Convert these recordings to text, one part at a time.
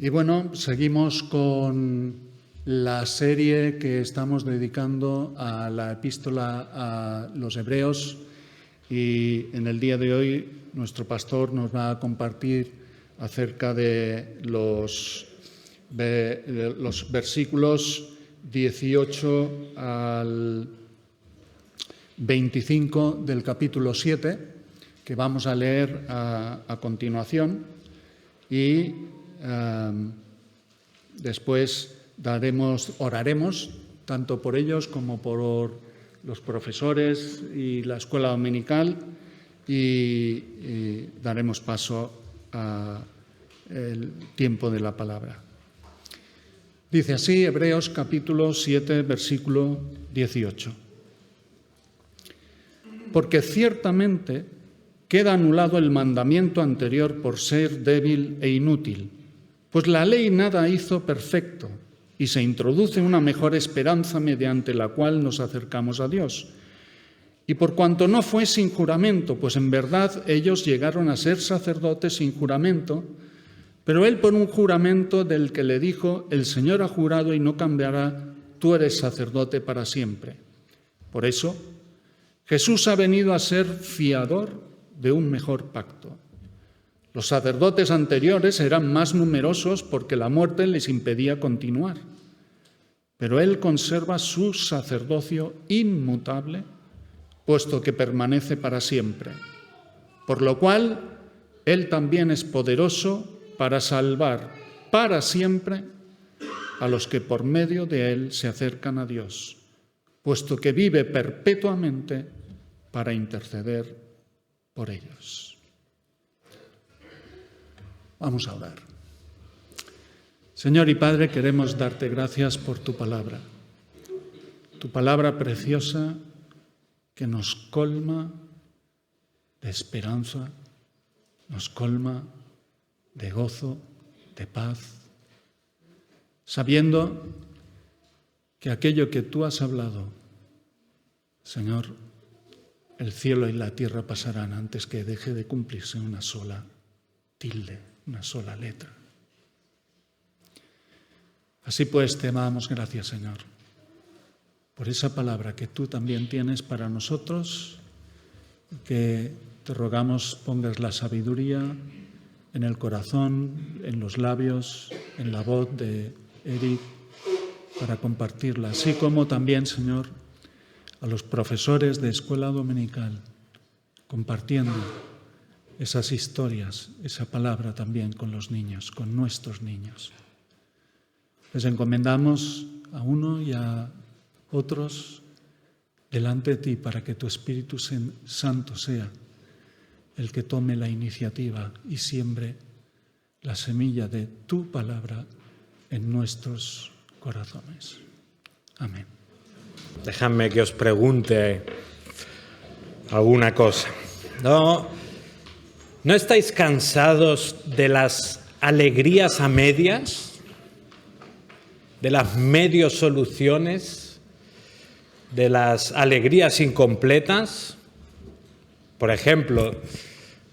Y bueno, seguimos con la serie que estamos dedicando a la epístola a los Hebreos, y en el día de hoy nuestro pastor nos va a compartir acerca de los versículos 18 al 25 del capítulo 7, que vamos a leer a continuación, y después oraremos tanto por ellos como por los profesores y la escuela dominical, y daremos paso al tiempo de la palabra. Dice así Hebreos capítulo 7, versículo 18. Porque ciertamente queda anulado el mandamiento anterior por ser débil e inútil, pues la ley nada hizo perfecto, y se introduce una mejor esperanza mediante la cual nos acercamos a Dios. Y por cuanto no fue sin juramento, pues en verdad ellos llegaron a ser sacerdotes sin juramento, pero él por un juramento del que le dijo: el Señor ha jurado y no cambiará, tú eres sacerdote para siempre. Por eso, Jesús ha venido a ser fiador de un mejor pacto. Los sacerdotes anteriores eran más numerosos porque la muerte les impedía continuar, pero Él conserva su sacerdocio inmutable, puesto que permanece para siempre, por lo cual Él también es poderoso para salvar para siempre a los que por medio de Él se acercan a Dios, puesto que vive perpetuamente para interceder por ellos. Vamos a orar. Señor y Padre, queremos darte gracias por tu palabra preciosa que nos colma de esperanza, nos colma de gozo, de paz, sabiendo que aquello que tú has hablado, Señor, el cielo y la tierra pasarán antes que deje de cumplirse una sola tilde, una sola letra. Así pues, te damos gracias, Señor, por esa palabra que tú también tienes para nosotros, que te rogamos pongas la sabiduría en el corazón, en los labios, en la voz de Eric, para compartirla, así como también, Señor, a los profesores de escuela dominical, compartiendo esas historias, esa palabra también con los niños, con nuestros niños. Les encomendamos a uno y a otros delante de ti para que tu Espíritu Santo sea el que tome la iniciativa y siembre la semilla de tu palabra en nuestros corazones. Amén. Dejadme que os pregunte alguna cosa. ¿No estáis cansados de las alegrías a medias? ¿De las medio soluciones? ¿De las alegrías incompletas? Por ejemplo,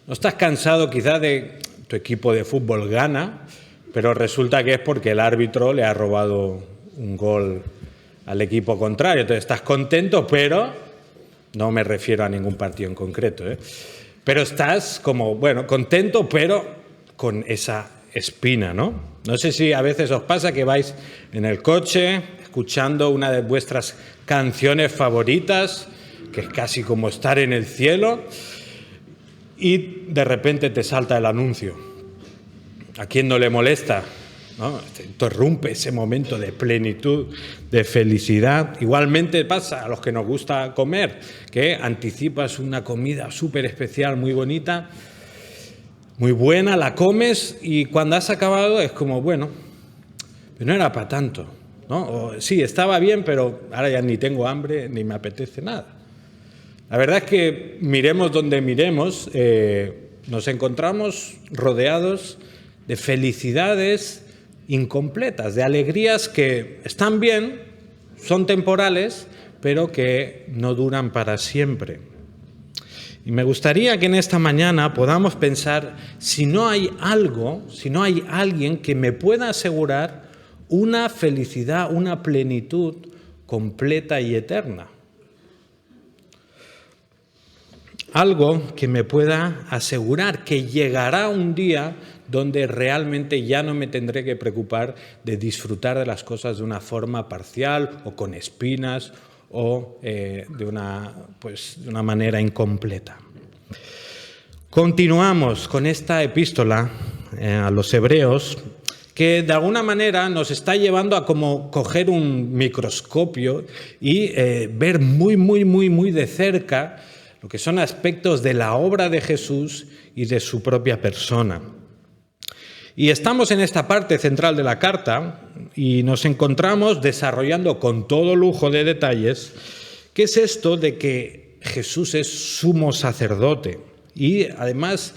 ¿no estás cansado quizá de tu equipo de fútbol gana, pero resulta que es porque el árbitro le ha robado un gol al equipo contrario? Entonces estás contento, pero no me refiero a ningún partido en concreto, pero estás como, bueno, contento, pero con esa espina, ¿no? No sé si a veces os pasa que vais en el coche escuchando una de vuestras canciones favoritas, que es casi como estar en el cielo, y de repente te salta el anuncio. ¿A quién no le molesta? ¿No? Te interrumpe ese momento de plenitud, de felicidad. Igualmente pasa a los que nos gusta comer, que anticipas una comida súper especial, muy bonita, muy buena, la comes y cuando has acabado es como, bueno, pero no era para tanto, ¿no? O, sí, estaba bien, pero ahora ya ni tengo hambre ni me apetece nada. La verdad es que miremos donde miremos, nos encontramos rodeados de felicidades incompletas, de alegrías que están bien, son temporales, pero que no duran para siempre. Y me gustaría que en esta mañana podamos pensar si no hay alguien que me pueda asegurar una felicidad, una plenitud completa y eterna. Algo que me pueda asegurar que llegará un día donde realmente ya no me tendré que preocupar de disfrutar de las cosas de una forma parcial o con espinas o de una manera incompleta. Continuamos con esta epístola a los Hebreos, que de alguna manera nos está llevando a como coger un microscopio y ver muy de cerca lo que son aspectos de la obra de Jesús y de su propia persona. Y estamos en esta parte central de la carta y nos encontramos desarrollando con todo lujo de detalles qué es esto de que Jesús es sumo sacerdote y además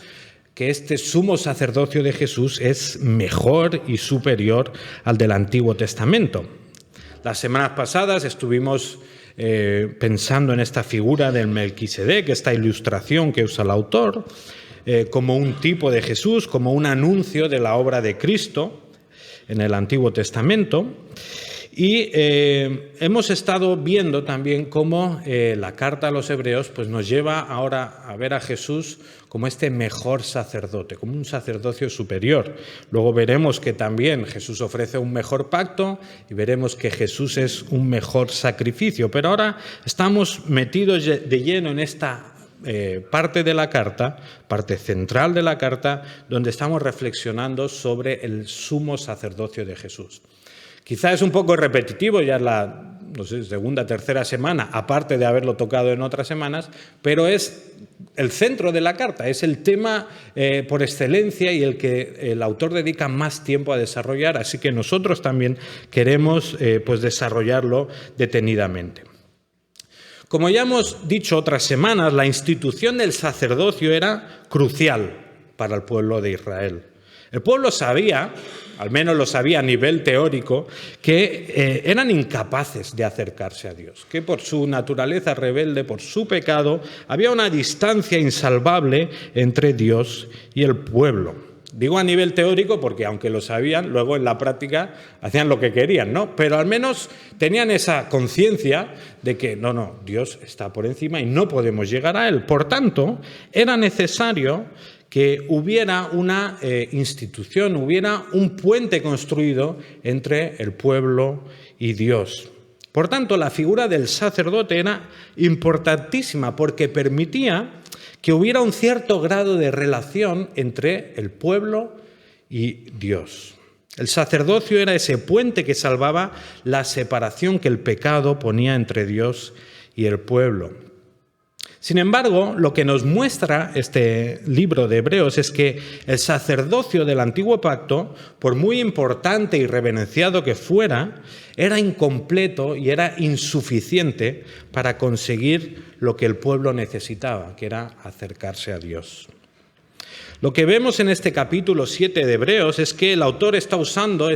que este sumo sacerdocio de Jesús es mejor y superior al del Antiguo Testamento. Las semanas pasadas estuvimos pensando en esta figura del Melquisedec, esta ilustración que usa el autor, como un tipo de Jesús, como un anuncio de la obra de Cristo en el Antiguo Testamento. Y hemos estado viendo también cómo la carta a los Hebreos pues nos lleva ahora a ver a Jesús como este mejor sacerdote, como un sacerdocio superior. Luego veremos que también Jesús ofrece un mejor pacto y veremos que Jesús es un mejor sacrificio. Pero ahora estamos metidos de lleno en esta parte de la carta, parte central de la carta, donde estamos reflexionando sobre el sumo sacerdocio de Jesús. Quizá es un poco repetitivo, ya es la segunda, tercera semana, aparte de haberlo tocado en otras semanas, pero es el centro de la carta, es el tema por excelencia y el que el autor dedica más tiempo a desarrollar, así que nosotros también queremos desarrollarlo detenidamente. Como ya hemos dicho otras semanas, la institución del sacerdocio era crucial para el pueblo de Israel. El pueblo sabía, al menos lo sabía a nivel teórico, que eran incapaces de acercarse a Dios, que por su naturaleza rebelde, por su pecado, había una distancia insalvable entre Dios y el pueblo. Digo a nivel teórico porque aunque lo sabían, luego en la práctica hacían lo que querían, ¿no? Pero al menos tenían esa conciencia de que no, Dios está por encima y no podemos llegar a Él. Por tanto, era necesario que hubiera una institución, hubiera un puente construido entre el pueblo y Dios. Por tanto, la figura del sacerdote era importantísima porque permitía que hubiera un cierto grado de relación entre el pueblo y Dios. El sacerdocio era ese puente que salvaba la separación que el pecado ponía entre Dios y el pueblo. Sin embargo, lo que nos muestra este libro de Hebreos es que el sacerdocio del Antiguo Pacto, por muy importante y reverenciado que fuera, era incompleto y era insuficiente para conseguir lo que el pueblo necesitaba, que era acercarse a Dios. Lo que vemos en este capítulo 7 de Hebreos es que el autor está usando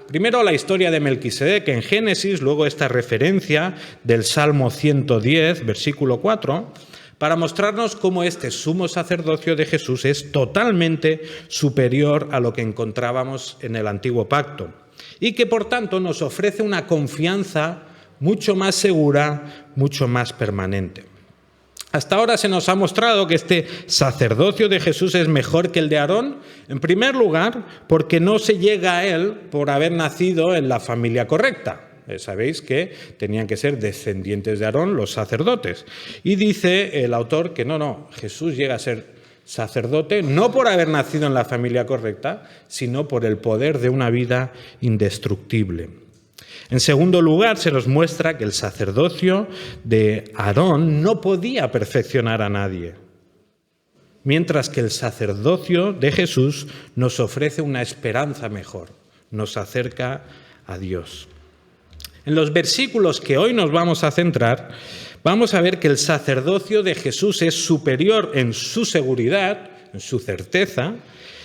primero la historia de Melquisedec en Génesis, luego esta referencia del Salmo 110, versículo 4, para mostrarnos cómo este sumo sacerdocio de Jesús es totalmente superior a lo que encontrábamos en el Antiguo Pacto y que por tanto nos ofrece una confianza mucho más segura, mucho más permanente. Hasta ahora se nos ha mostrado que este sacerdocio de Jesús es mejor que el de Aarón, en primer lugar, porque no se llega a él por haber nacido en la familia correcta. Sabéis que tenían que ser descendientes de Aarón los sacerdotes. Y dice el autor que no, Jesús llega a ser sacerdote no por haber nacido en la familia correcta, sino por el poder de una vida indestructible. En segundo lugar, se nos muestra que el sacerdocio de Aarón no podía perfeccionar a nadie, mientras que el sacerdocio de Jesús nos ofrece una esperanza mejor, nos acerca a Dios. En los versículos que hoy nos vamos a centrar, vamos a ver que el sacerdocio de Jesús es superior en su seguridad, en su certeza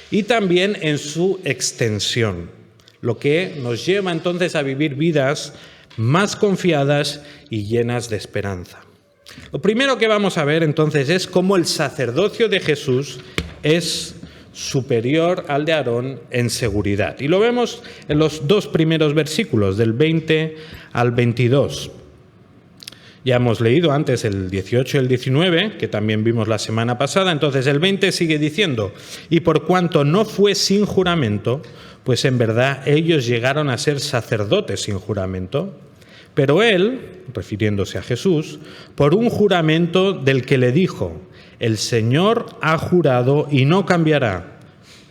y también en su extensión, lo que nos lleva entonces a vivir vidas más confiadas y llenas de esperanza. Lo primero que vamos a ver entonces es cómo el sacerdocio de Jesús es superior al de Aarón en seguridad. Y lo vemos en los dos primeros versículos, del 20 al 22. Ya hemos leído antes el 18 y el 19, que también vimos la semana pasada. Entonces el 20 sigue diciendo: y por cuanto no fue sin juramento, pues en verdad ellos llegaron a ser sacerdotes sin juramento, pero él, refiriéndose a Jesús, por un juramento del que le dijo: el Señor ha jurado y no cambiará,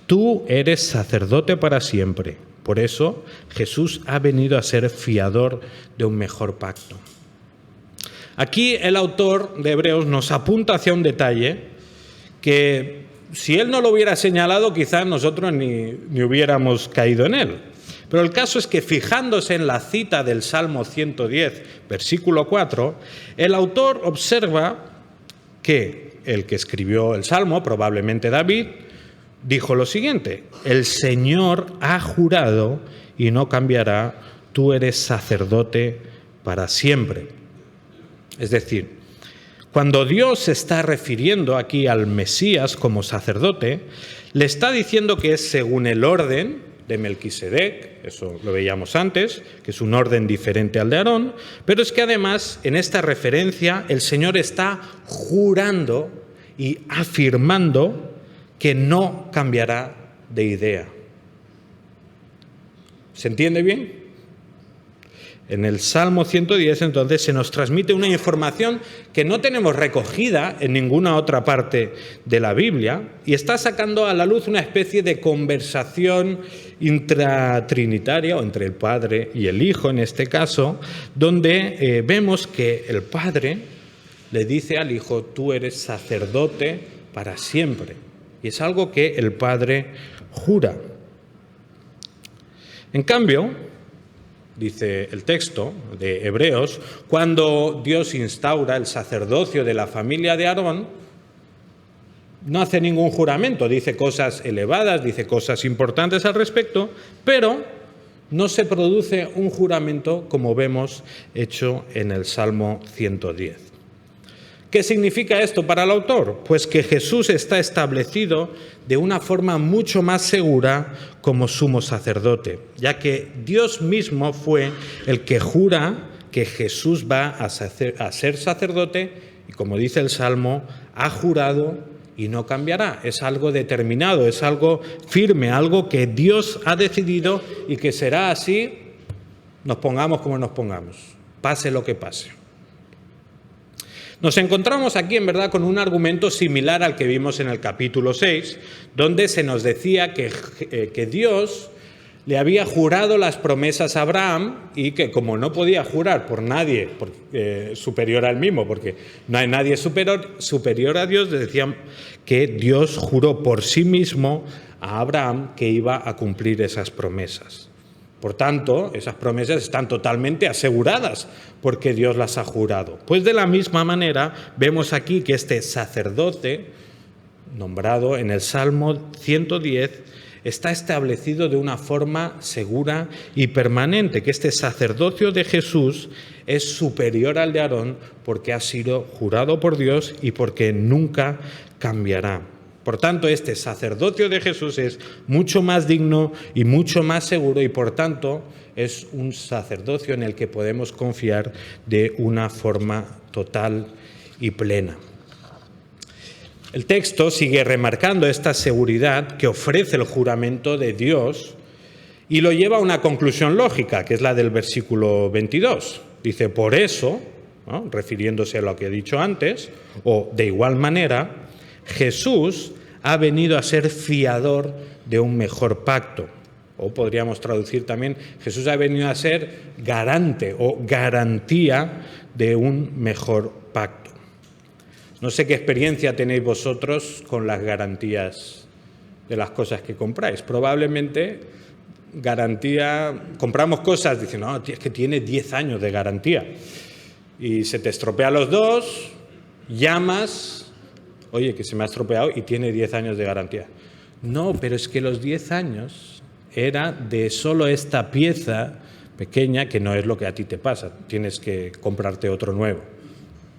tú eres sacerdote para siempre. Por eso Jesús ha venido a ser fiador de un mejor pacto. Aquí el autor de Hebreos nos apunta hacia un detalle que, si él no lo hubiera señalado, quizás nosotros ni hubiéramos caído en él. Pero el caso es que, fijándose en la cita del Salmo 110, versículo 4, el autor observa que el que escribió el Salmo, probablemente David, dijo lo siguiente: el Señor ha jurado y no cambiará, tú eres sacerdote para siempre. Es decir, cuando Dios se está refiriendo aquí al Mesías como sacerdote, le está diciendo que es según el orden de Melquisedec, eso lo veíamos antes, que es un orden diferente al de Aarón, pero es que además en esta referencia el Señor está jurando y afirmando que no cambiará de idea. ¿Se entiende bien? En el Salmo 110, entonces, se nos transmite una información que no tenemos recogida en ninguna otra parte de la Biblia, y está sacando a la luz una especie de conversación intratrinitaria, o entre el Padre y el Hijo en este caso, donde vemos que el Padre le dice al Hijo: tú eres sacerdote para siempre. Y es algo que el Padre jura. En cambio, dice el texto de Hebreos, cuando Dios instaura el sacerdocio de la familia de Aarón, no hace ningún juramento, dice cosas elevadas, dice cosas importantes al respecto, pero no se produce un juramento como vemos hecho en el Salmo 110. ¿Qué significa esto para el autor? Pues que Jesús está establecido de una forma mucho más segura como sumo sacerdote, ya que Dios mismo fue el que jura que Jesús va a ser sacerdote, y como dice el Salmo, ha jurado y no cambiará. Es algo determinado, es algo firme, algo que Dios ha decidido y que será así, nos pongamos como nos pongamos, pase lo que pase. Nos encontramos aquí, en verdad, con un argumento similar al que vimos en el capítulo 6, donde se nos decía que Dios le había jurado las promesas a Abraham y que, como no podía jurar por nadie superior al mismo, porque no hay nadie superior a Dios, le decían que Dios juró por sí mismo a Abraham que iba a cumplir esas promesas. Por tanto, esas promesas están totalmente aseguradas porque Dios las ha jurado. Pues de la misma manera vemos aquí que este sacerdote, nombrado en el Salmo 110, está establecido de una forma segura y permanente, que este sacerdocio de Jesús es superior al de Aarón porque ha sido jurado por Dios y porque nunca cambiará. Por tanto, este sacerdocio de Jesús es mucho más digno y mucho más seguro, y por tanto es un sacerdocio en el que podemos confiar de una forma total y plena. El texto sigue remarcando esta seguridad que ofrece el juramento de Dios y lo lleva a una conclusión lógica, que es la del versículo 22. Dice: por eso, ¿no?, refiriéndose a lo que he dicho antes, o de igual manera, Jesús ha venido a ser fiador de un mejor pacto. O podríamos traducir también: Jesús ha venido a ser garante o garantía de un mejor pacto. No sé qué experiencia tenéis vosotros con las garantías de las cosas que compráis. Probablemente compramos cosas, dicen: no, es que tiene 10 años de garantía. Y se te estropea los dos, llamas: oye, que se me ha estropeado y tiene 10 años de garantía. No, pero es que los 10 años era de solo esta pieza pequeña, que no es lo que a ti te pasa. Tienes que comprarte otro nuevo.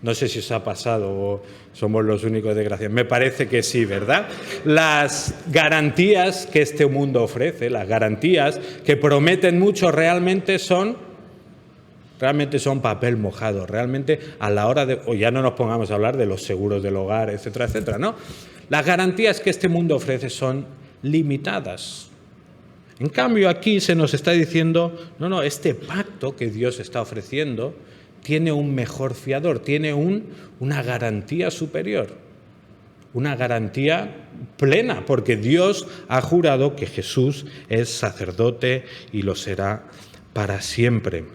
No sé si os ha pasado o somos los únicos desgraciados. Me parece que sí, ¿verdad? Las garantías que este mundo ofrece, las garantías que prometen mucho, realmente son papel mojado. Realmente a la hora de... O ya no nos pongamos a hablar de los seguros del hogar, etcétera, etcétera, ¿no? Las garantías que este mundo ofrece son limitadas. En cambio, aquí se nos está diciendo, no, este pacto que Dios está ofreciendo tiene un mejor fiador, tiene una garantía superior, una garantía plena, porque Dios ha jurado que Jesús es sacerdote y lo será para siempre.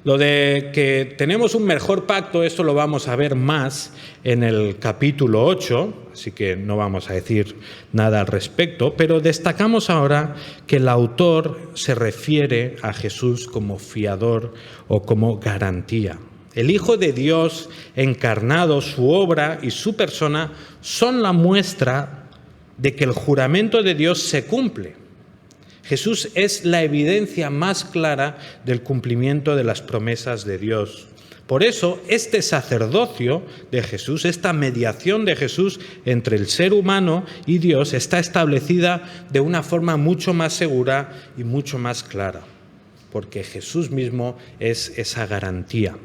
Lo de que tenemos un mejor pacto, esto lo vamos a ver más en el capítulo 8, así que no vamos a decir nada al respecto, pero destacamos ahora que el autor se refiere a Jesús como fiador o como garantía. El Hijo de Dios encarnado, su obra y su persona son la muestra de que el juramento de Dios se cumple. Jesús es la evidencia más clara del cumplimiento de las promesas de Dios. Por eso, este sacerdocio de Jesús, esta mediación de Jesús entre el ser humano y Dios, está establecida de una forma mucho más segura y mucho más clara, porque Jesús mismo es esa garantía.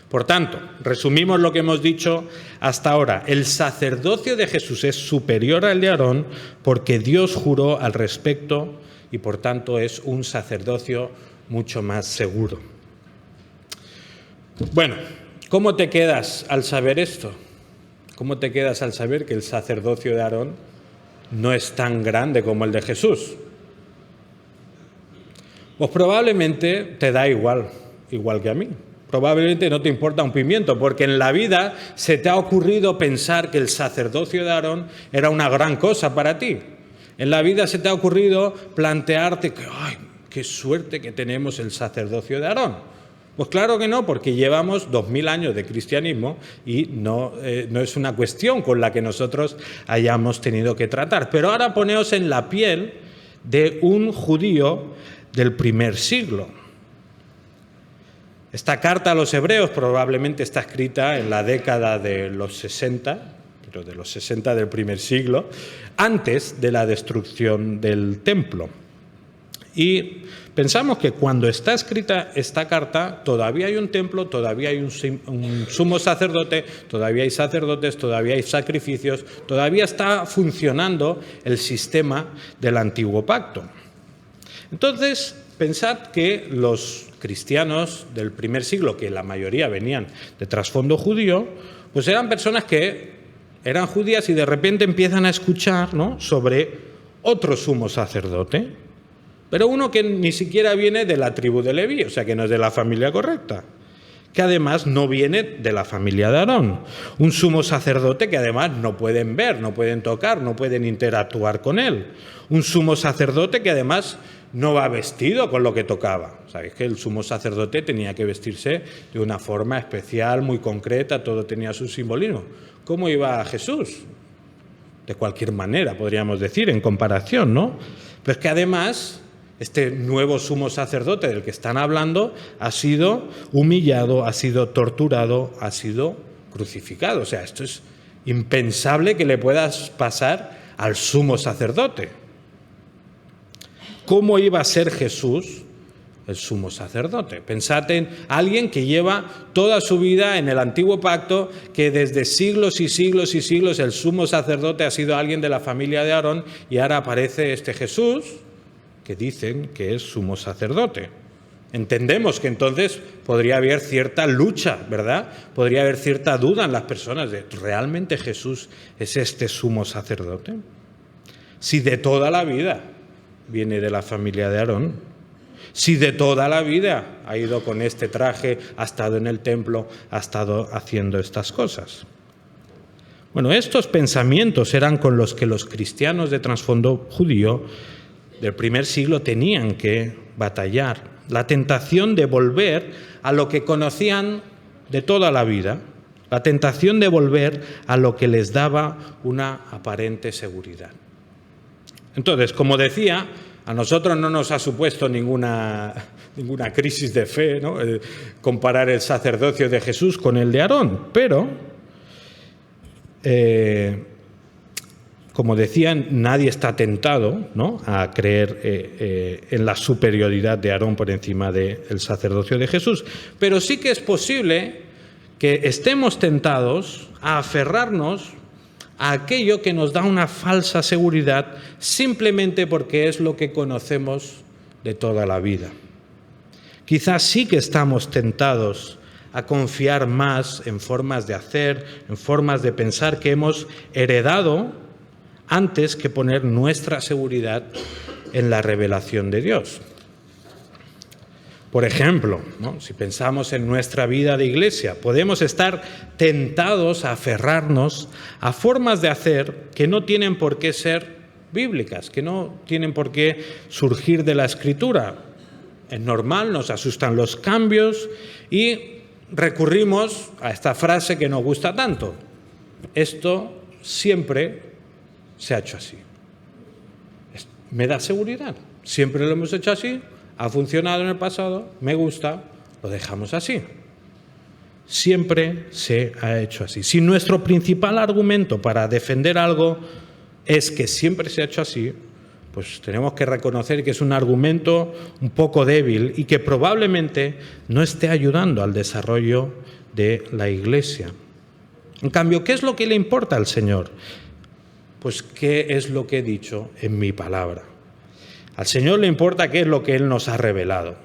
Por tanto, resumimos lo que hemos dicho hasta ahora. El sacerdocio de Jesús es superior al de Aarón porque Dios juró al respecto y por tanto es un sacerdocio mucho más seguro. Bueno, ¿cómo te quedas al saber esto? ¿Cómo te quedas al saber que el sacerdocio de Aarón no es tan grande como el de Jesús? Pues probablemente te da igual que a mí. Probablemente no te importa un pimiento, porque en la vida se te ha ocurrido pensar que el sacerdocio de Aarón era una gran cosa para ti. En la vida se te ha ocurrido plantearte que, ¡ay, qué suerte que tenemos el sacerdocio de Aarón! Pues claro que no, porque llevamos 2000 años de cristianismo y no es una cuestión con la que nosotros hayamos tenido que tratar. Pero ahora poneos en la piel de un judío del primer siglo. Esta carta a los hebreos probablemente está escrita en la década de los 60, pero de los 60 del primer siglo, antes de la destrucción del templo. Y pensamos que cuando está escrita esta carta, todavía hay un templo, todavía hay un sumo sacerdote, todavía hay sacerdotes, todavía hay sacrificios, todavía está funcionando el sistema del antiguo pacto. Entonces, pensad que los cristianos del primer siglo, que la mayoría venían de trasfondo judío, pues eran personas que eran judías y de repente empiezan a escuchar, ¿no?, sobre otro sumo sacerdote, pero uno que ni siquiera viene de la tribu de Leví, o sea que no es de la familia correcta, que además no viene de la familia de Aarón, un sumo sacerdote que además no pueden ver, no pueden tocar, no pueden interactuar con él, un sumo sacerdote que además no va vestido con lo que tocaba. Sabéis que el sumo sacerdote tenía que vestirse de una forma especial, muy concreta, todo tenía su simbolismo. ¿Cómo iba Jesús? De cualquier manera, podríamos decir, en comparación, ¿no? Pero es que además este nuevo sumo sacerdote del que están hablando ha sido humillado, ha sido torturado, ha sido crucificado. O sea, esto es impensable que le puedas pasar al sumo sacerdote. ¿Cómo iba a ser Jesús el sumo sacerdote? Pensad en alguien que lleva toda su vida en el antiguo pacto, que desde siglos y siglos y siglos el sumo sacerdote ha sido alguien de la familia de Aarón y ahora aparece este Jesús que dicen que es sumo sacerdote. Entendemos que entonces podría haber cierta lucha, ¿verdad? Podría haber cierta duda en las personas de ¿realmente Jesús es este sumo sacerdote? Si de toda la vida viene de la familia de Aarón, si de toda la vida ha ido con este traje, ha estado en el templo, ha estado haciendo estas cosas. Bueno, estos pensamientos eran con los que los cristianos de trasfondo judío del primer siglo tenían que batallar. La tentación de volver a lo que conocían de toda la vida, la tentación de volver a lo que les daba una aparente seguridad. Entonces, como decía, A nosotros no nos ha supuesto ninguna crisis de fe, ¿no? Comparar el sacerdocio de Jesús con el de Aarón, pero, como decían, nadie está tentado, ¿no?, a creer en la superioridad de Aarón por encima del sacerdocio de Jesús. Pero sí que es posible que estemos tentados a aferrarnos a aquello que nos da una falsa seguridad simplemente porque es lo que conocemos de toda la vida. Quizás sí que estamos tentados a confiar más en formas de hacer, en formas de pensar que hemos heredado antes que poner nuestra seguridad en la revelación de Dios. Por ejemplo, ¿no?, si pensamos en nuestra vida de iglesia, podemos estar tentados a aferrarnos a formas de hacer que no tienen por qué ser bíblicas, que no tienen por qué surgir de la Escritura. Es normal, nos asustan los cambios y recurrimos a esta frase que nos gusta tanto: esto siempre se ha hecho así. Me da seguridad, siempre lo hemos hecho así. Ha funcionado en el pasado, me gusta, lo dejamos así. Siempre se ha hecho así. Si nuestro principal argumento para defender algo es que siempre se ha hecho así, pues tenemos que reconocer que es un argumento un poco débil y que probablemente no esté ayudando al desarrollo de la Iglesia. En cambio, ¿qué es lo que le importa al Señor? Pues qué es lo que he dicho en mi palabra. Al Señor le importa qué es lo que Él nos ha revelado.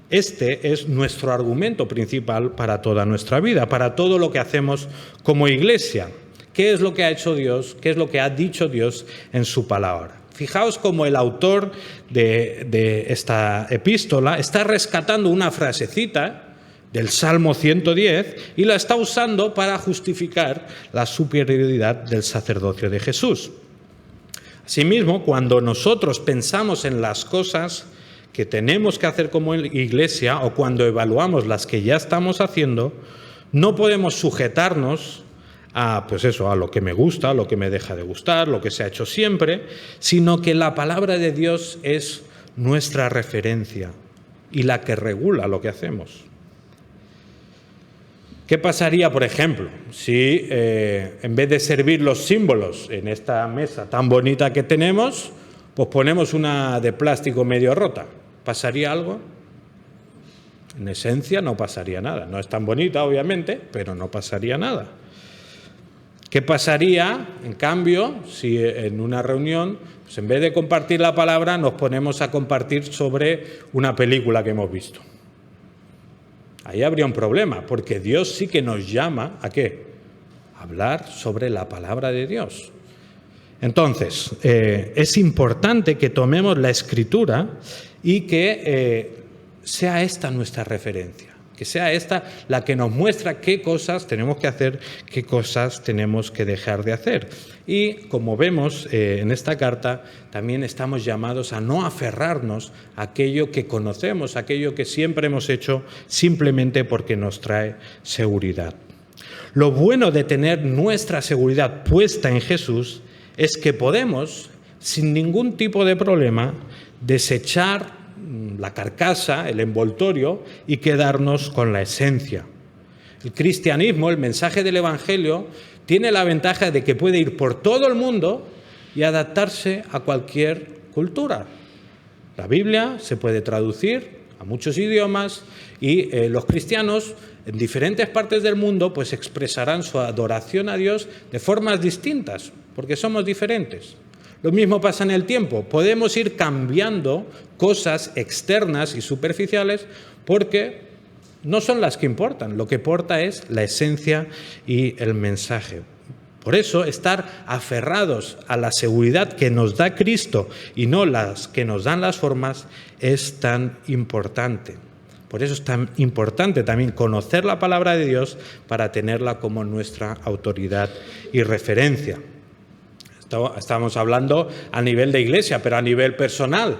Este es nuestro argumento principal para toda nuestra vida, para todo lo que hacemos como iglesia. ¿Qué es lo que ha hecho Dios? ¿Qué es lo que ha dicho Dios en su palabra? Fijaos cómo el autor de esta epístola está rescatando una frasecita del Salmo 110 y la está usando para justificar la superioridad del sacerdocio de Jesús. Asimismo, cuando nosotros pensamos en las cosas que tenemos que hacer como iglesia o cuando evaluamos las que ya estamos haciendo, no podemos sujetarnos a lo que me gusta, a lo que me deja de gustar, lo que se ha hecho siempre, sino que la palabra de Dios es nuestra referencia y la que regula lo que hacemos. ¿Qué pasaría, por ejemplo, si en vez de servir los símbolos en esta mesa tan bonita que tenemos, pues ponemos una de plástico medio rota? ¿Pasaría algo? En esencia no pasaría nada. No es tan bonita, obviamente, pero no pasaría nada. ¿Qué pasaría, en cambio, si en una reunión, pues en vez de compartir la palabra, nos ponemos a compartir sobre una película que hemos visto? Ahí habría un problema, porque Dios sí que nos llama ¿a qué? A hablar sobre la palabra de Dios. Entonces, es importante que tomemos la Escritura y que sea esta nuestra referencia, que sea esta la que nos muestra qué cosas tenemos que hacer, qué cosas tenemos que dejar de hacer. Y como vemos en esta carta, también estamos llamados a no aferrarnos a aquello que conocemos, a aquello que siempre hemos hecho simplemente porque nos trae seguridad. Lo bueno de tener nuestra seguridad puesta en Jesús es que podemos, sin ningún tipo de problema, desechar la carcasa, el envoltorio, y quedarnos con la esencia. El cristianismo, el mensaje del Evangelio, tiene la ventaja de que puede ir por todo el mundo y adaptarse a cualquier cultura. La Biblia se puede traducir a muchos idiomas y los cristianos en diferentes partes del mundo pues expresarán su adoración a Dios de formas distintas, porque somos diferentes. Lo mismo pasa en el tiempo. Podemos ir cambiando cosas externas y superficiales porque no son las que importan. Lo que importa es la esencia y el mensaje. Por eso, estar aferrados a la seguridad que nos da Cristo y no las que nos dan las formas es tan importante. Por eso es tan importante también conocer la palabra de Dios para tenerla como nuestra autoridad y referencia. Estamos hablando a nivel de iglesia, pero a nivel personal.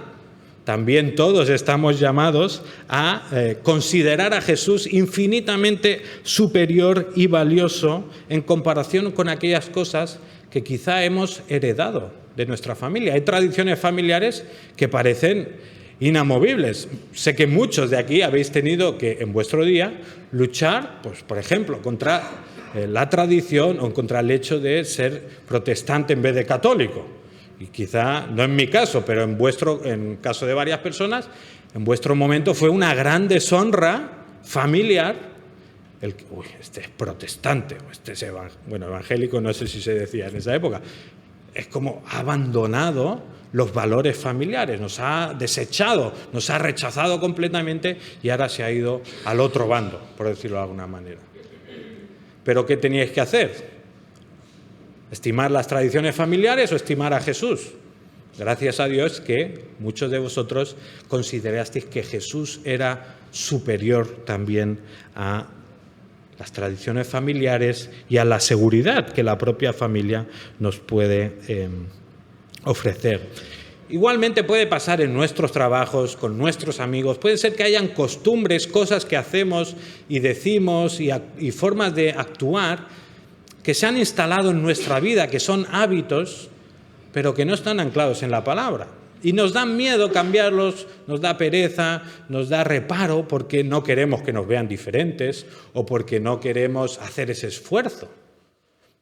también todos estamos llamados a considerar a Jesús infinitamente superior y valioso en comparación con aquellas cosas que quizá hemos heredado de nuestra familia. Hay tradiciones familiares que parecen inamovibles. Sé que muchos de aquí habéis tenido que en vuestro día luchar, pues, por ejemplo, contra la tradición o contra el hecho de ser protestante en vez de católico. Y quizá, no en mi caso, pero en caso de varias personas, en vuestro momento fue una gran deshonra familiar el que, este es protestante, o este es evangélico, no sé si se decía en esa época. Es como ha abandonado los valores familiares, nos ha desechado, nos ha rechazado completamente y ahora se ha ido al otro bando, por decirlo de alguna manera. ¿Pero qué teníais que hacer? ¿Estimar las tradiciones familiares o estimar a Jesús? Gracias a Dios que muchos de vosotros considerasteis que Jesús era superior también a las tradiciones familiares y a la seguridad que la propia familia nos puede ofrecer. Igualmente puede pasar en nuestros trabajos, con nuestros amigos. Puede ser que hayan costumbres, cosas que hacemos y decimos y formas de actuar que se han instalado en nuestra vida, que son hábitos, pero que no están anclados en la palabra. Y nos da miedo cambiarlos, nos da pereza, nos da reparo porque no queremos que nos vean diferentes o porque no queremos hacer ese esfuerzo.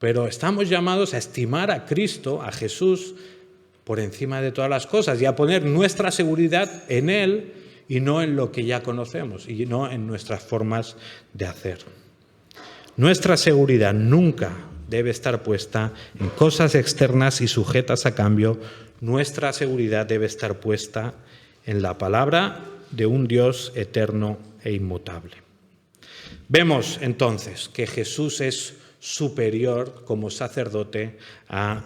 Pero estamos llamados a estimar a Cristo, a Jesús, por encima de todas las cosas y a poner nuestra seguridad en Él y no en lo que ya conocemos y no en nuestras formas de hacer. Nuestra seguridad nunca debe estar puesta en cosas externas y sujetas a cambio. Nuestra seguridad debe estar puesta en la palabra de un Dios eterno e inmutable. Vemos entonces que Jesús es superior como sacerdote al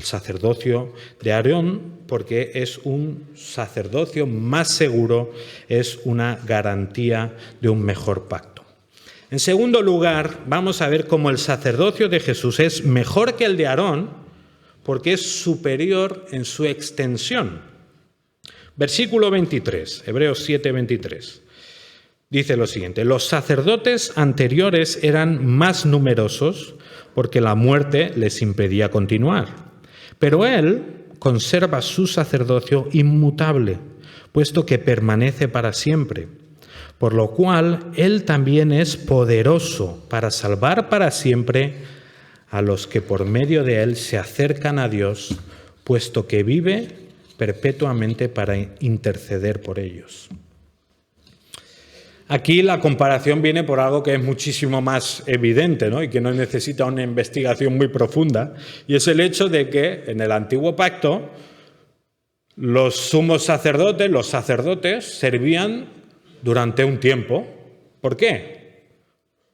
sacerdocio de Aarón, porque es un sacerdocio más seguro, es una garantía de un mejor pacto. En segundo lugar, vamos a ver cómo el sacerdocio de Jesús es mejor que el de Aarón, porque es superior en su extensión. Versículo 23, Hebreos 7:23, dice lo siguiente: los sacerdotes anteriores eran más numerosos porque la muerte les impedía continuar, pero Él conserva su sacerdocio inmutable, puesto que permanece para siempre. Por lo cual, Él también es poderoso para salvar para siempre a los que por medio de Él se acercan a Dios, puesto que vive perpetuamente para interceder por ellos. Aquí la comparación viene por algo que es muchísimo más evidente, ¿no? Y que no necesita una investigación muy profunda, y es el hecho de que en el Antiguo Pacto los sumos sacerdotes, los sacerdotes, servían durante un tiempo. ¿Por qué?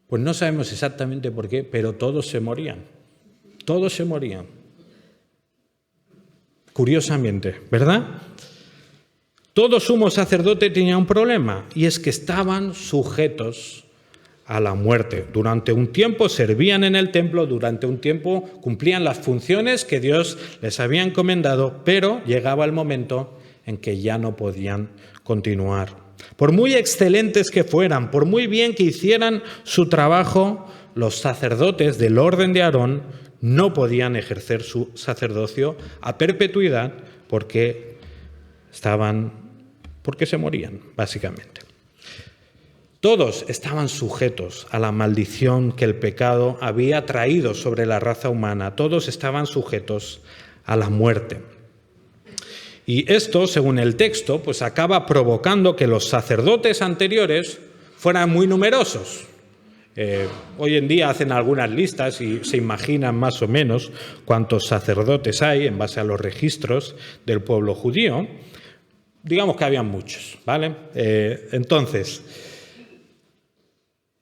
Pues no sabemos exactamente por qué, pero todos se morían. Todos se morían. Curiosamente, ¿verdad? Todo sumo sacerdote tenía un problema, y es que estaban sujetos a la muerte. Durante un tiempo servían en el templo, durante un tiempo cumplían las funciones que Dios les había encomendado, pero llegaba el momento en que ya no podían continuar. Por muy excelentes que fueran, por muy bien que hicieran su trabajo, los sacerdotes del orden de Aarón no podían ejercer su sacerdocio a perpetuidad porque se morían, básicamente. Todos estaban sujetos a la maldición que el pecado había traído sobre la raza humana. Todos estaban sujetos a la muerte. Y esto, según el texto, pues acaba provocando que los sacerdotes anteriores fueran muy numerosos. Hoy en día hacen algunas listas y se imaginan más o menos cuántos sacerdotes hay en base a los registros del pueblo judío. Digamos que habían muchos, ¿vale? Entonces,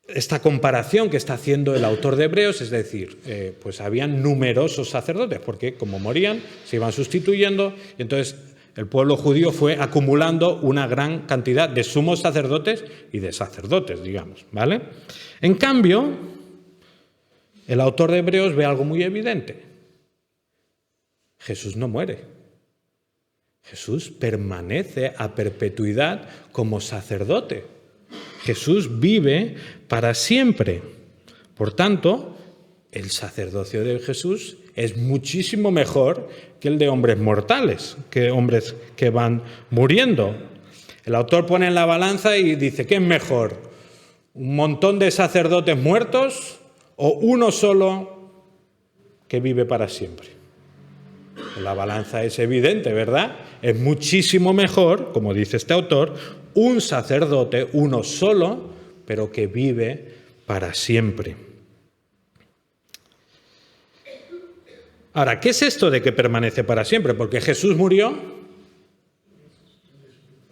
esta comparación que está haciendo el autor de Hebreos, es decir, pues habían numerosos sacerdotes, porque como morían, se iban sustituyendo, y entonces el pueblo judío fue acumulando una gran cantidad de sumos sacerdotes y de sacerdotes, digamos, ¿vale? En cambio, el autor de Hebreos ve algo muy evidente. Jesús no muere. Jesús permanece a perpetuidad como sacerdote. Jesús vive para siempre. Por tanto, el sacerdocio de Jesús es muchísimo mejor que el de hombres mortales, que hombres que van muriendo. El autor pone en la balanza y dice, ¿qué es mejor? ¿Un montón de sacerdotes muertos o uno solo que vive para siempre? La balanza es evidente, ¿verdad? Es muchísimo mejor, como dice este autor, un sacerdote, uno solo, pero que vive para siempre. Ahora, ¿qué es esto de que permanece para siempre? Porque Jesús murió.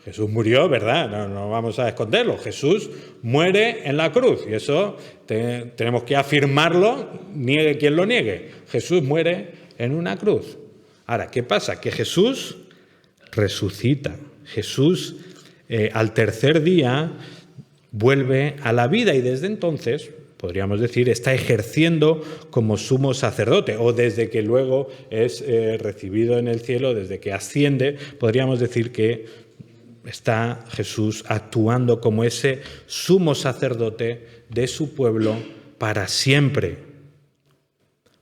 Jesús murió, ¿verdad? No vamos a esconderlo. Jesús muere en la cruz y eso tenemos que afirmarlo, niegue quien lo niegue. Jesús muere en una cruz. Ahora, ¿qué pasa? Que Jesús resucita. Jesús al tercer día vuelve a la vida y desde entonces, podríamos decir, está ejerciendo como sumo sacerdote, o desde que luego es recibido en el cielo, desde que asciende, podríamos decir que está Jesús actuando como ese sumo sacerdote de su pueblo para siempre.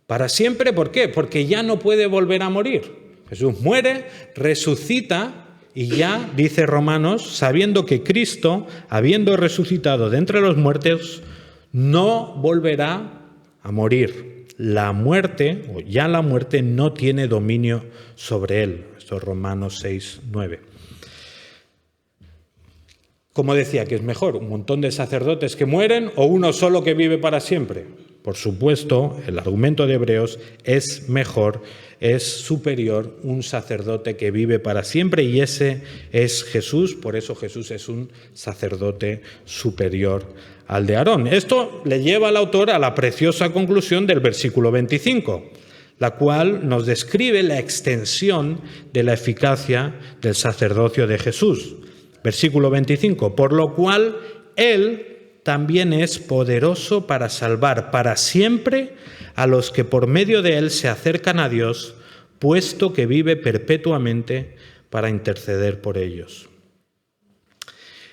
¿Para siempre? ¿Por qué? Porque ya no puede volver a morir. Jesús muere, resucita y ya, dice Romanos, sabiendo que Cristo, habiendo resucitado de entre los muertos, no volverá a morir. La muerte, o ya la muerte, no tiene dominio sobre él. Esto es Romanos 6, 9. Como decía, ¿qué es mejor? ¿Un montón de sacerdotes que mueren o uno solo que vive para siempre? Por supuesto, el argumento de Hebreos es mejor, es superior un sacerdote que vive para siempre y ese es Jesús. Por eso Jesús es un sacerdote superior al de Aarón. Esto le lleva al autor a la preciosa conclusión del versículo 25, la cual nos describe la extensión de la eficacia del sacerdocio de Jesús. Versículo 25, por lo cual Él también es poderoso para salvar para siempre a los que por medio de Él se acercan a Dios, puesto que vive perpetuamente para interceder por ellos.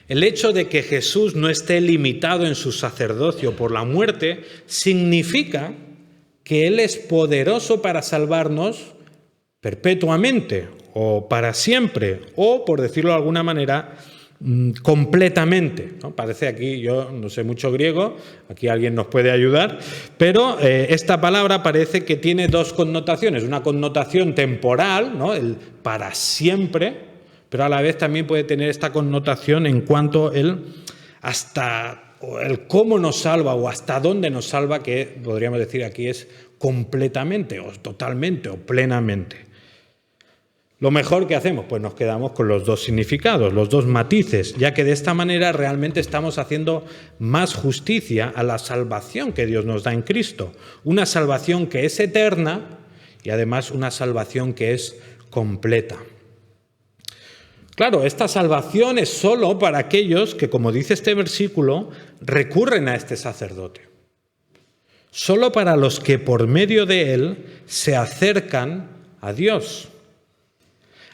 El hecho de que Jesús no esté limitado en su sacerdocio por la muerte significa que Él es poderoso para salvarnos perpetuamente o para siempre, o, por decirlo de alguna manera, completamente, ¿no? Parece aquí, yo no sé mucho griego, aquí alguien nos puede ayudar, pero esta palabra parece que tiene dos connotaciones, una connotación temporal, ¿no? El para siempre, pero a la vez también puede tener esta connotación en cuanto hasta el cómo nos salva o hasta dónde nos salva, que podríamos decir aquí es completamente o totalmente o plenamente. Lo mejor que hacemos, pues nos quedamos con los dos significados, los dos matices, ya que de esta manera realmente estamos haciendo más justicia a la salvación que Dios nos da en Cristo. Una salvación que es eterna y además una salvación que es completa. Claro, esta salvación es solo para aquellos que, como dice este versículo, recurren a este sacerdote. Solo para los que por medio de él se acercan a Dios.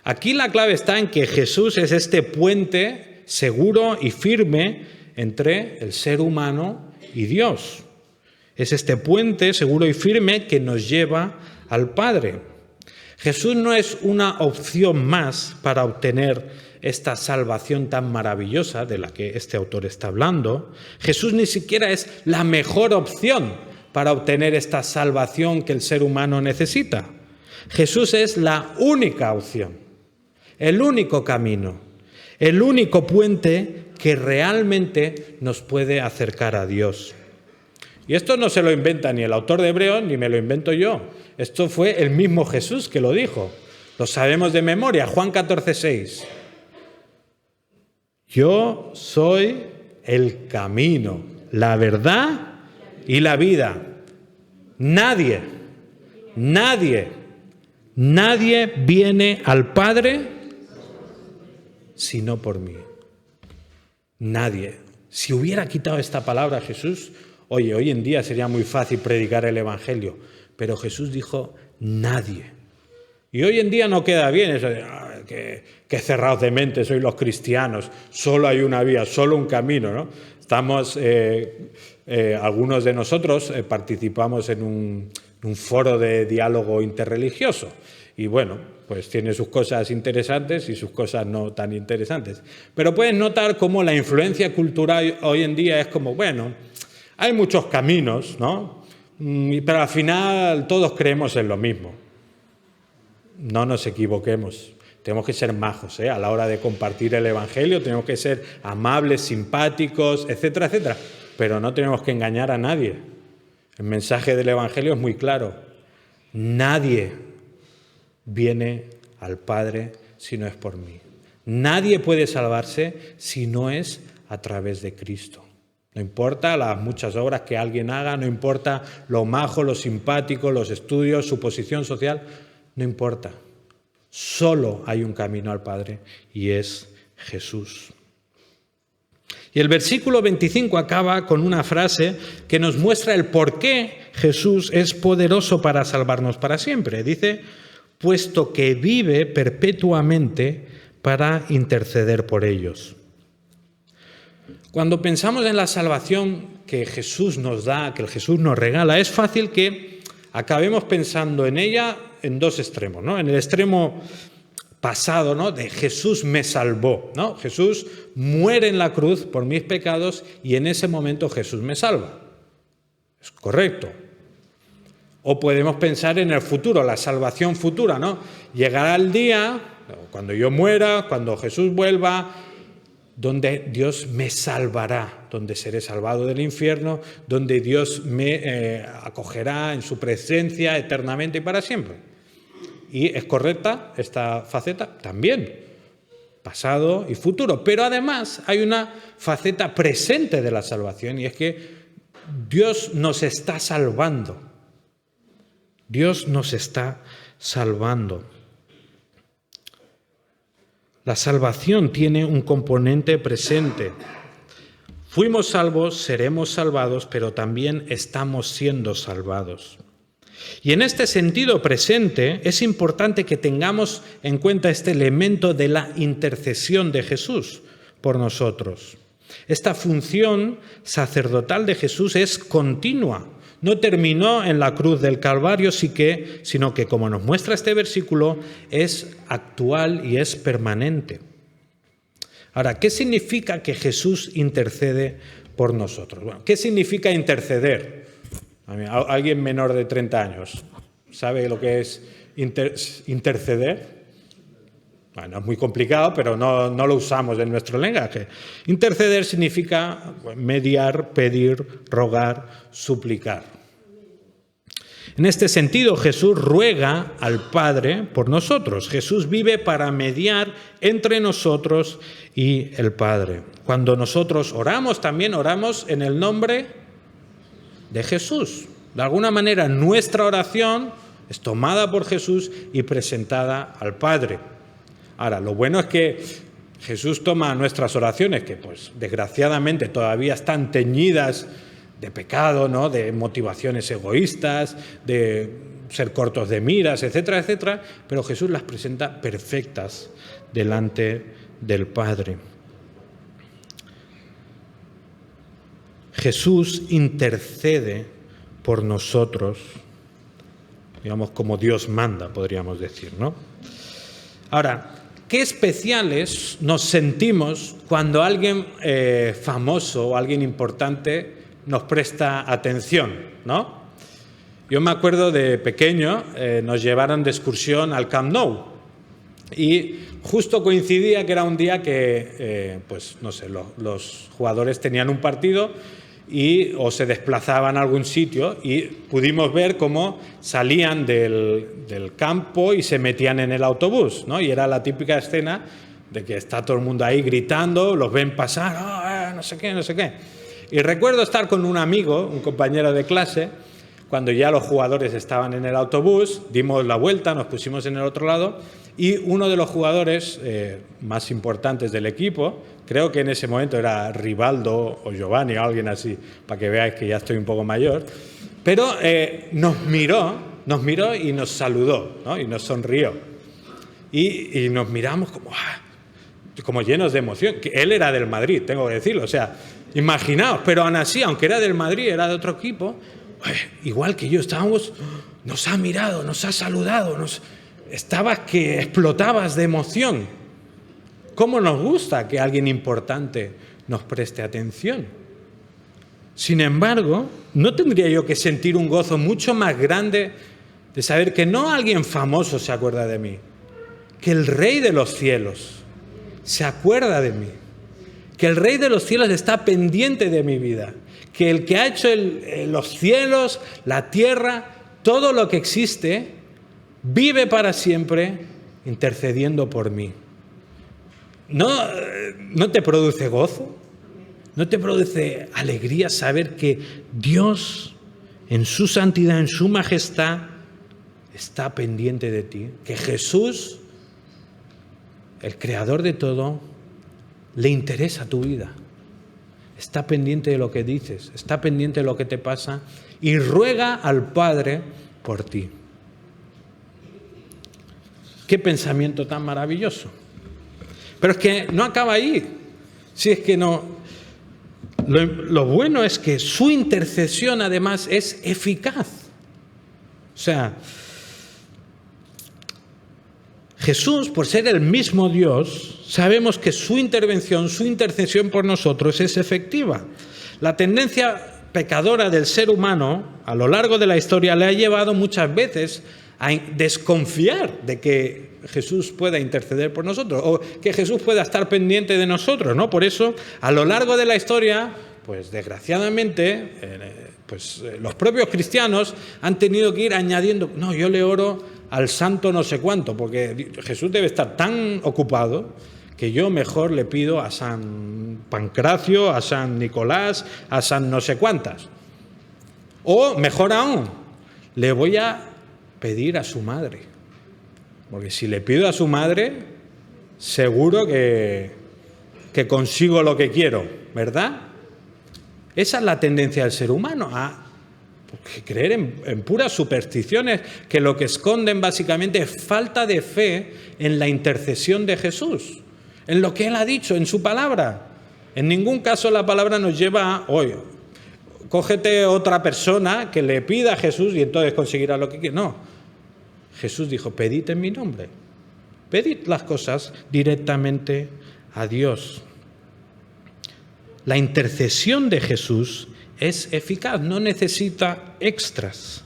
Aquí la clave está en que Jesús es este puente seguro y firme entre el ser humano y Dios. Es este puente seguro y firme que nos lleva al Padre. Jesús no es una opción más para obtener esta salvación tan maravillosa de la que este autor está hablando. Jesús ni siquiera es la mejor opción para obtener esta salvación que el ser humano necesita. Jesús es la única opción. El único camino, el único puente que realmente nos puede acercar a Dios. Y esto no se lo inventa ni el autor de Hebreos ni me lo invento yo. Esto fue el mismo Jesús que lo dijo. Lo sabemos de memoria, Juan 14:6. Yo soy el camino, la verdad y la vida. Nadie viene al Padre sino por mí. Nadie. Si hubiera quitado esta palabra Jesús, hoy en día sería muy fácil predicar el Evangelio, pero Jesús dijo nadie. Y hoy en día no queda bien eso de qué cerrados de mente sois los cristianos, solo hay una vía, solo un camino, ¿no? Estamos, algunos de nosotros participamos en un foro de diálogo interreligioso y bueno, pues tiene sus cosas interesantes y sus cosas no tan interesantes. Pero puedes notar cómo la influencia cultural hoy en día es como, bueno, hay muchos caminos, ¿no? Pero al final todos creemos en lo mismo. No nos equivoquemos. Tenemos que ser majos, a la hora de compartir el Evangelio, tenemos que ser amables, simpáticos, etcétera, etcétera. Pero no tenemos que engañar a nadie. El mensaje del Evangelio es muy claro. Nadie viene al Padre si no es por mí. Nadie puede salvarse si no es a través de Cristo. No importa las muchas obras que alguien haga, no importa lo majo, lo simpático, los estudios, su posición social, no importa. Solo hay un camino al Padre y es Jesús. Y el versículo 25 acaba con una frase que nos muestra el por qué Jesús es poderoso para salvarnos para siempre. Dice, puesto que vive perpetuamente para interceder por ellos. Cuando pensamos en la salvación que Jesús nos da, que el Jesús nos regala, es fácil que acabemos pensando en ella en dos extremos, ¿no? En el extremo pasado, ¿no? De Jesús me salvó, ¿no? Jesús muere en la cruz por mis pecados y en ese momento Jesús me salva. Es correcto. O podemos pensar en el futuro, la salvación futura, ¿no? Llegará el día, cuando yo muera, cuando Jesús vuelva, donde Dios me salvará, donde seré salvado del infierno, donde Dios me acogerá en su presencia eternamente y para siempre. Y es correcta esta faceta también, pasado y futuro. Pero además hay una faceta presente de la salvación y es que Dios nos está salvando. Dios nos está salvando. La salvación tiene un componente presente. Fuimos salvos, seremos salvados, pero también estamos siendo salvados. Y en este sentido presente es importante que tengamos en cuenta este elemento de la intercesión de Jesús por nosotros. Esta función sacerdotal de Jesús es continua. No terminó en la cruz del Calvario, sino que, como nos muestra este versículo, es actual y es permanente. Ahora, ¿qué significa que Jesús intercede por nosotros? Bueno, ¿qué significa interceder? ¿Alguien menor de 30 años sabe lo que es interceder? Bueno, es muy complicado, pero no lo usamos en nuestro lenguaje. Interceder significa mediar, pedir, rogar, suplicar. En este sentido, Jesús ruega al Padre por nosotros. Jesús vive para mediar entre nosotros y el Padre. Cuando nosotros oramos, también oramos en el nombre de Jesús. De alguna manera, nuestra oración es tomada por Jesús y presentada al Padre. Ahora, lo bueno es que Jesús toma nuestras oraciones, que pues desgraciadamente todavía están teñidas de pecado, ¿no? De motivaciones egoístas, de ser cortos de miras, etcétera, etcétera, pero Jesús las presenta perfectas delante del Padre. Jesús intercede por nosotros, digamos como Dios manda, podríamos decir, ¿no? Ahora, qué especiales nos sentimos cuando alguien famoso o alguien importante nos presta atención, ¿no? Yo me acuerdo de pequeño, nos llevaron de excursión al Camp Nou y justo coincidía que era un día que, pues no sé, los jugadores tenían un partido o se desplazaban a algún sitio y pudimos ver cómo salían del campo y se metían en el autobús, ¿no? Y era la típica escena de que está todo el mundo ahí gritando, los ven pasar, no sé qué, no sé qué. Y recuerdo estar con un amigo, un compañero de clase, cuando ya los jugadores estaban en el autobús, dimos la vuelta, nos pusimos en el otro lado y uno de los jugadores más importantes del equipo, creo que en ese momento era Rivaldo o Giovanni o alguien así, para que veáis que ya estoy un poco mayor, pero nos miró y nos saludó, ¿no? Y nos sonrió. y nos miramos como llenos de emoción. Que él era del Madrid, tengo que decirlo. O sea, imaginaos, pero aún así, aunque era del Madrid, era de otro equipo, igual que yo, nos ha mirado, nos ha saludado, estabas que explotabas de emoción. ¿Cómo nos gusta que alguien importante nos preste atención? Sin embargo, ¿no tendría yo que sentir un gozo mucho más grande de saber que no alguien famoso se acuerda de mí, que el Rey de los cielos se acuerda de mí, que el Rey de los cielos está pendiente de mi vida, que el que ha hecho los cielos, la tierra, todo lo que existe, vive para siempre intercediendo por mí? ¿No te produce gozo? ¿No te produce alegría saber que Dios, en su santidad, en su majestad, está pendiente de ti? Que Jesús, el creador de todo, le interesa tu vida. Está pendiente de lo que dices, está pendiente de lo que te pasa y ruega al Padre por ti. ¡Qué pensamiento tan maravilloso! Pero es que no acaba ahí. Si es que no. Lo bueno es que su intercesión además es eficaz. O sea, Jesús, por ser el mismo Dios, sabemos que su intervención, su intercesión por nosotros es efectiva. La tendencia pecadora del ser humano a lo largo de la historia le ha llevado muchas veces a desconfiar de que Jesús pueda interceder por nosotros o que Jesús pueda estar pendiente de nosotros, ¿no? Por eso, a lo largo de la historia, pues desgraciadamente, los propios cristianos han tenido que ir añadiendo, no, yo le oro al santo no sé cuánto, porque Jesús debe estar tan ocupado que yo mejor le pido a San Pancracio, a San Nicolás, a San no sé cuántas. O, mejor aún, le voy a pedir a su madre. Porque si le pido a su madre, seguro que consigo lo que quiero, ¿verdad? Esa es la tendencia del ser humano, a creer en puras supersticiones que lo que esconden básicamente es falta de fe en la intercesión de Jesús, en lo que Él ha dicho, en su palabra. En ningún caso la palabra nos lleva a, oye, cógete otra persona que le pida a Jesús y entonces conseguirá lo que quiere. No. Jesús dijo, pedid en mi nombre. Pedid las cosas directamente a Dios. La intercesión de Jesús es eficaz, no necesita extras.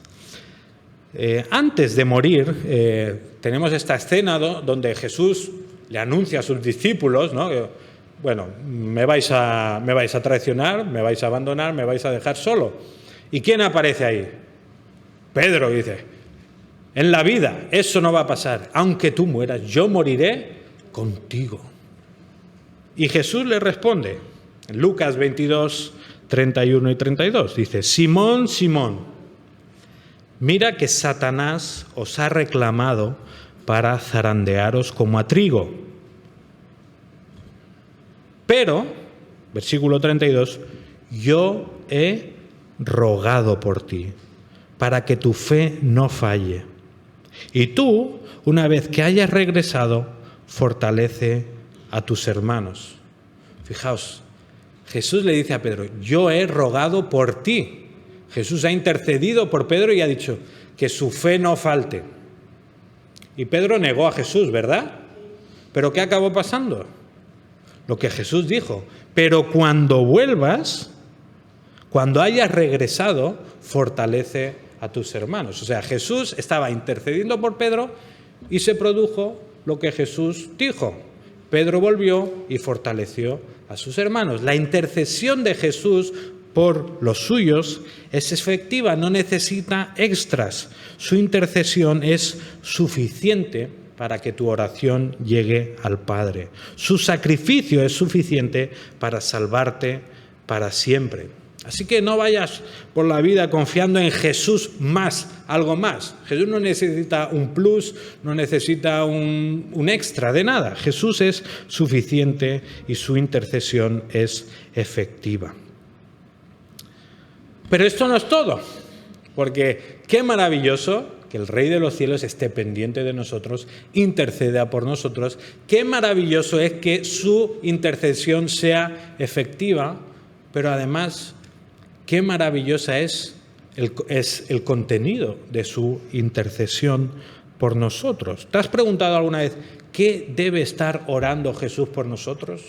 Antes de morir, tenemos esta escena donde Jesús le anuncia a sus discípulos, ¿no? Bueno, me vais a traicionar, me vais a abandonar, me vais a dejar solo. ¿Y quién aparece ahí? Pedro dice, en la vida eso no va a pasar. Aunque tú mueras, yo moriré contigo. Y Jesús le responde, en Lucas 22, 31 y 32, dice, Simón, Simón, mira que Satanás os ha reclamado para zarandearos como a trigo. Pero, versículo 32, yo he rogado por ti, para que tu fe no falle. Y tú, una vez que hayas regresado, fortalece a tus hermanos. Fijaos, Jesús le dice a Pedro, yo he rogado por ti. Jesús ha intercedido por Pedro y ha dicho que su fe no falte. Y Pedro negó a Jesús, ¿verdad? ¿Pero qué acabó pasando? Lo que Jesús dijo, pero cuando vuelvas, cuando hayas regresado, fortalece a tus hermanos. O sea, Jesús estaba intercediendo por Pedro y se produjo lo que Jesús dijo. Pedro volvió y fortaleció a sus hermanos. La intercesión de Jesús por los suyos es efectiva, no necesita extras. Su intercesión es suficiente para que tu oración llegue al Padre. Su sacrificio es suficiente para salvarte para siempre. Así que no vayas por la vida confiando en Jesús más, algo más. Jesús no necesita un plus, no necesita un extra de nada. Jesús es suficiente y su intercesión es efectiva. Pero esto no es todo, porque qué maravilloso que el Rey de los cielos esté pendiente de nosotros, interceda por nosotros. Qué maravilloso es que su intercesión sea efectiva, pero además, qué maravillosa es el contenido de su intercesión por nosotros. ¿Te has preguntado alguna vez qué debe estar orando Jesús por nosotros?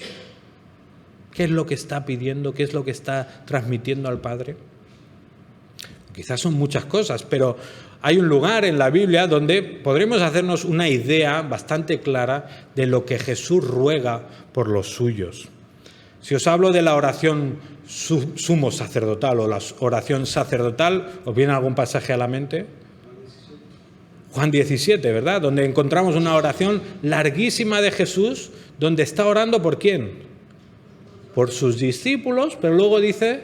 ¿Qué es lo que está pidiendo? ¿Qué es lo que está transmitiendo al Padre? Quizás son muchas cosas, pero hay un lugar en la Biblia donde podremos hacernos una idea bastante clara de lo que Jesús ruega por los suyos. Si os hablo de la oración sumo sacerdotal o la oración sacerdotal, ¿os viene algún pasaje a la mente? Juan 17, ¿verdad? Donde encontramos una oración larguísima de Jesús, donde está orando ¿por quién? Por sus discípulos, pero luego dice,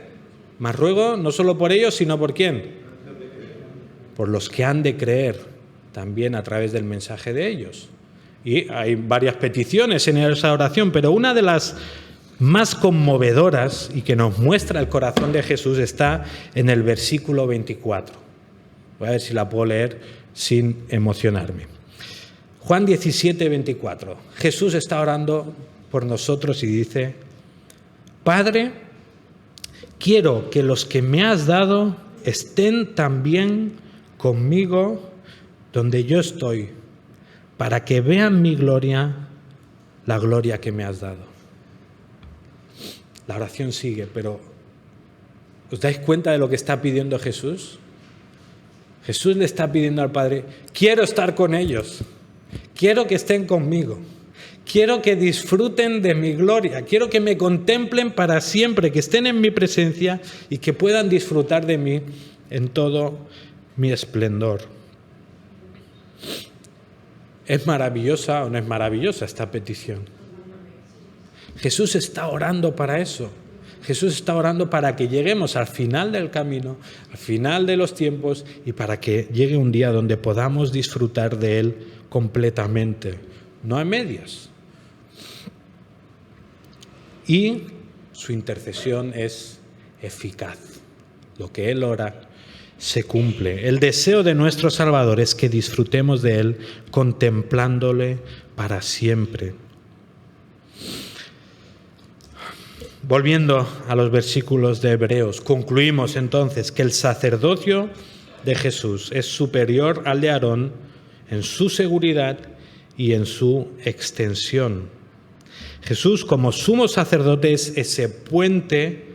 mas ruego no solo por ellos, sino ¿por quién? Por los que han de creer también a través del mensaje de ellos. Y hay varias peticiones en esa oración, pero una de las más conmovedoras y que nos muestra el corazón de Jesús está en el versículo 24. Voy a ver si la puedo leer sin emocionarme. Juan 17, 24. Jesús está orando por nosotros y dice, Padre, quiero que los que me has dado estén también conmigo donde yo estoy, para que vean mi gloria, la gloria que me has dado. La oración sigue, pero ¿os dais cuenta de lo que está pidiendo Jesús? Jesús le está pidiendo al Padre, quiero estar con ellos, quiero que estén conmigo, quiero que disfruten de mi gloria, quiero que me contemplen para siempre, que estén en mi presencia y que puedan disfrutar de mí en todo mi esplendor. ¿Es maravillosa o no es maravillosa esta petición? Jesús está orando para eso. Jesús está orando para que lleguemos al final del camino, al final de los tiempos y para que llegue un día donde podamos disfrutar de Él completamente, no a medias. Y su intercesión es eficaz. Lo que Él ora se cumple. El deseo de nuestro Salvador es que disfrutemos de Él contemplándole para siempre. Volviendo a los versículos de Hebreos, concluimos entonces que el sacerdocio de Jesús es superior al de Aarón en su seguridad y en su extensión. Jesús, como sumo sacerdote, es ese puente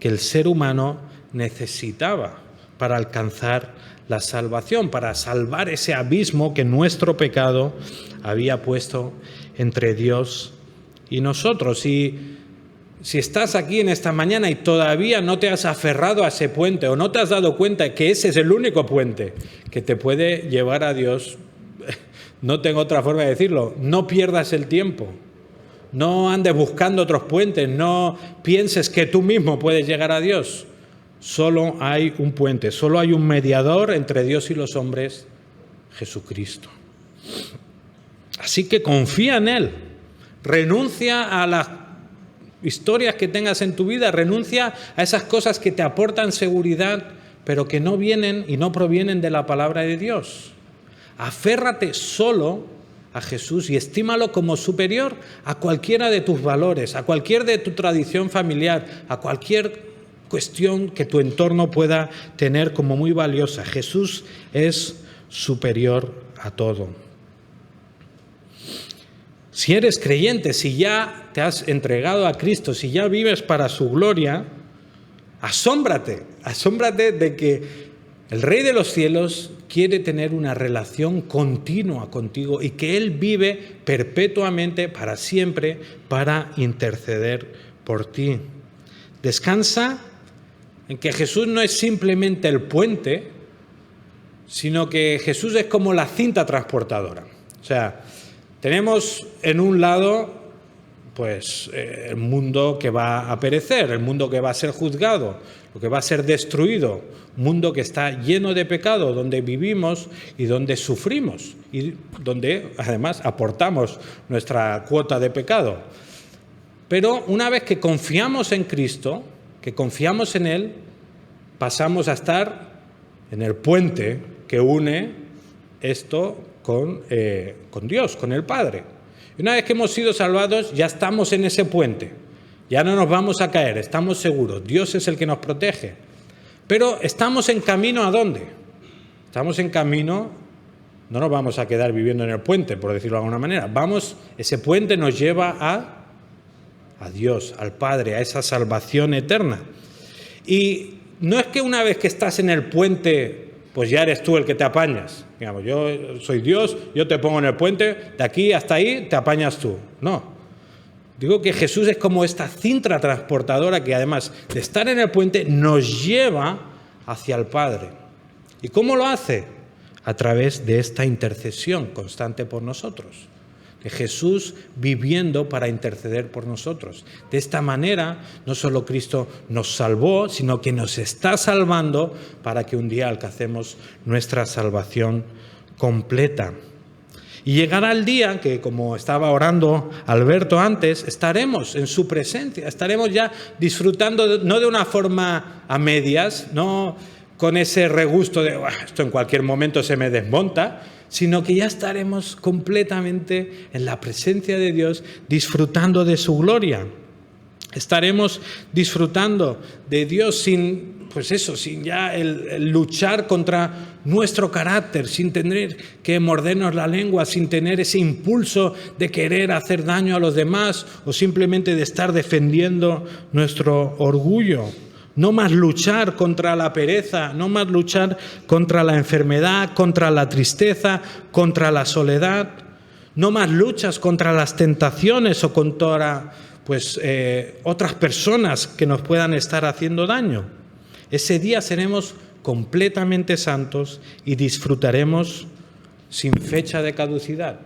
que el ser humano necesitaba para alcanzar la salvación, para salvar ese abismo que nuestro pecado había puesto entre Dios y nosotros. Y si estás aquí en esta mañana y todavía no te has aferrado a ese puente o no te has dado cuenta que ese es el único puente que te puede llevar a Dios, no tengo otra forma de decirlo, no pierdas el tiempo, no andes buscando otros puentes, no pienses que tú mismo puedes llegar a Dios. Solo hay un puente, solo hay un mediador entre Dios y los hombres, Jesucristo. Así que confía en Él, renuncia a las historias que tengas en tu vida, renuncia a esas cosas que te aportan seguridad, pero que no vienen y no provienen de la palabra de Dios. Aférrate solo a Jesús y estímalo como superior a cualquiera de tus valores, a cualquier de tu tradición familiar, a cualquier cuestión que tu entorno pueda tener como muy valiosa. Jesús es superior a todo. Si eres creyente, si ya te has entregado a Cristo, si ya vives para su gloria, asómbrate de que el Rey de los cielos quiere tener una relación continua contigo y que Él vive perpetuamente, para siempre, para interceder por ti. Descansa en que Jesús no es simplemente el puente, sino que Jesús es como la cinta transportadora. O sea, tenemos en un lado pues el mundo que va a perecer, el mundo que va a ser juzgado, lo que va a ser destruido, un mundo que está lleno de pecado, donde vivimos y donde sufrimos y donde además aportamos nuestra cuota de pecado. Pero una vez que confiamos en Cristo, que confiamos en Él, pasamos a estar en el puente que une esto con Dios, con el Padre. Y una vez que hemos sido salvados, ya estamos en ese puente. Ya no nos vamos a caer, estamos seguros. Dios es el que nos protege. Pero estamos en camino ¿a dónde? Estamos en camino, no nos vamos a quedar viviendo en el puente, por decirlo de alguna manera. Ese puente nos lleva a Dios, al Padre, a esa salvación eterna. Y no es que una vez que estás en el puente, pues ya eres tú el que te apañas. Digamos, yo soy Dios, yo te pongo en el puente, de aquí hasta ahí te apañas tú. No. Digo que Jesús es como esta cinta transportadora que además de estar en el puente nos lleva hacia el Padre. ¿Y cómo lo hace? A través de esta intercesión constante por nosotros. De Jesús viviendo para interceder por nosotros. De esta manera, no solo Cristo nos salvó, sino que nos está salvando para que un día alcancemos nuestra salvación completa. Y llegará el día que, como estaba orando Alberto antes, estaremos en su presencia, estaremos ya disfrutando, no de una forma a medias, no con ese regusto de esto en cualquier momento se me desmonta, sino que ya estaremos completamente en la presencia de Dios, disfrutando de su gloria. Estaremos disfrutando de Dios sin ya el luchar contra nuestro carácter, sin tener que mordernos la lengua, sin tener ese impulso de querer hacer daño a los demás o simplemente de estar defendiendo nuestro orgullo. No más luchar contra la pereza, no más luchar contra la enfermedad, contra la tristeza, contra la soledad. No más luchas contra las tentaciones o contra otras personas que nos puedan estar haciendo daño. Ese día seremos completamente santos y disfrutaremos sin fecha de caducidad.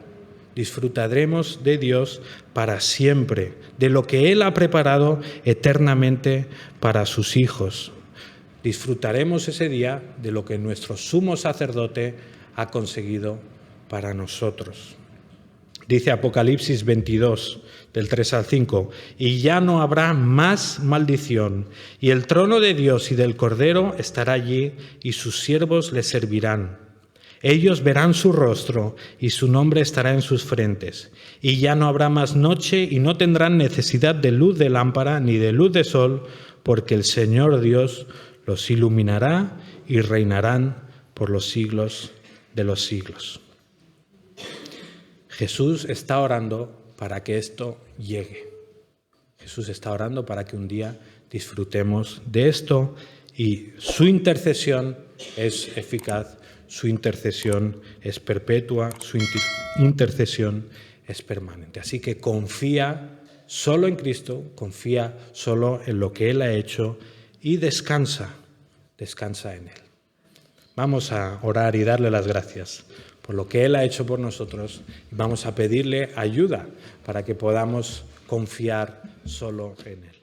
Disfrutaremos de Dios para siempre, de lo que Él ha preparado eternamente para sus hijos. Disfrutaremos ese día de lo que nuestro sumo sacerdote ha conseguido para nosotros. Dice Apocalipsis 22, del 3 al 5, y ya no habrá más maldición, y el trono de Dios y del Cordero estará allí, y sus siervos le servirán. Ellos verán su rostro, y su nombre estará en sus frentes, y ya no habrá más noche, y no tendrán necesidad de luz de lámpara ni de luz de sol, porque el Señor Dios los iluminará y reinarán por los siglos de los siglos. Jesús está orando para que esto llegue. Jesús está orando para que un día disfrutemos de esto y su intercesión es eficaz, su intercesión es perpetua, su intercesión es permanente. Así que confía solo en Cristo, confía solo en lo que Él ha hecho y descansa en Él. Vamos a orar y darle las gracias por lo que Él ha hecho por nosotros. Vamos a pedirle ayuda para que podamos confiar solo en Él.